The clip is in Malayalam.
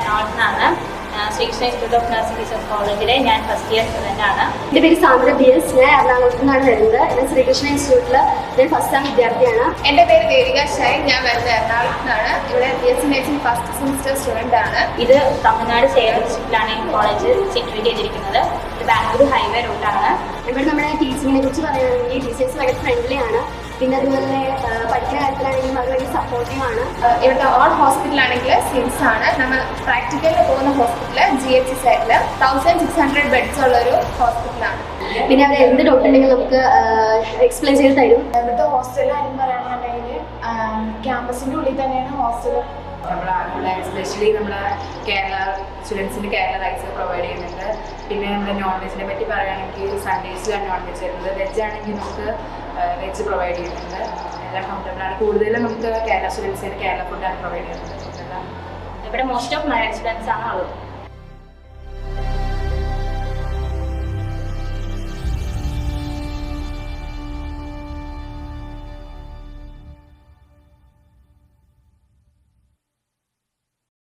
എറണാകുളത്താണ്. Sreekrishna institute of nursing research കോളേജിലെ ഞാൻ ഫസ്റ്റ് ഇയർ സ്റ്റുഡൻ്റ് ആണ്. എൻ്റെ പേര് സാന്ദ്ര BS. ഞാൻ എറണാകുളത്ത് നിന്നാണ് വരുന്നത്. ഞാൻ ശ്രീകൃഷ്ണ ഇൻസ്റ്റിറ്റ്യൂട്ടിൽ ഞാൻ ഫസ്റ്റ് ടൈം വിദ്യാർത്ഥിയാണ്. എൻ്റെ പേര് ദേവിക ഷൈൻ. ഞാൻ വരുന്നത് എറണാകുളത്ത് നിന്നാണ്. ഇവിടെ BSc nursing first semester student ആണ്. ഇത് തമിഴ്നാട് സേലം ഡിസ്ട്രിക്റ്റിലാണ് ഈ കോളേജ് സിറ്റുവേറ്റ് ചെയ്തിരിക്കുന്നത്. ഇത് ബാംഗ്ലൂർ ഹൈവേ റൂട്ടാണ്. ഇവിടെ നമ്മുടെ ടീച്ചിങ്ങിനെ കുറിച്ച് പറയുകയാണെങ്കിൽ ടീച്ചേഴ്സ് വളരെ ഫ്രണ്ട്ലി ആണ്. പിന്നെ അതുപോലെ പഠിക്കുന്ന കാര്യത്തിലാണെങ്കിലും അവർ വലിയ സപ്പോർട്ടീവ് ആണ്. ഇവിടുത്തെ ഓൾ ഹോസ്പിറ്റലാണെങ്കിൽ സിംസ് ആണ്. നമ്മൾ പ്രാക്ടിക്കലിൽ പോകുന്ന ഹോസ്പിറ്റൽ GH സൈഡിൽ 1600 ബെഡ്സ് ഉള്ളൊരു ഹോസ്പിറ്റലാണ്. പിന്നെ അവർ എന്ത് ഡൗട്ട് ഉണ്ടെങ്കിലും നമുക്ക് എക്സ്പ്ലെയിൻ ചെയ്ത് തരും. ഇവിടുത്തെ ഹോസ്റ്റലിൽ കാര്യം പറയുകയാണെന്നുണ്ടെങ്കിൽ ക്യാമ്പസിൻ്റെ ഉള്ളിൽ തന്നെയാണ് ഹോസ്റ്റൽ. നമ്മുടെ എസ്പെഷ്യലി നമ്മുടെ കേരള സ്റ്റുഡൻസിന് കേരള റൈസ് പ്രൊവൈഡ് ചെയ്യുന്നുണ്ട്. പിന്നെ നമ്മുടെ നോൺ വെജിനെ പറ്റി പറയുകയാണെങ്കിൽ സൺഡേസിലാണ് നോൺ വെജ് വരുന്നത്. വെജ് ആണെങ്കിൽ നമുക്ക് വെജ് പ്രൊവൈഡ് ചെയ്യുന്നുണ്ട്. എല്ലാം കംഫർട്ടബിളാണ്. കൂടുതലും നമുക്ക് കേരള സ്റ്റുഡൻസിന് കേരള ഫുഡാണ് പ്രൊവൈഡ് ചെയ്യുന്നത്. ഇവിടെ മോസ്റ്റ് ഓഫ് മലയാളം സ്റ്റുഡൻസ് ആണ് ഉള്ളത്.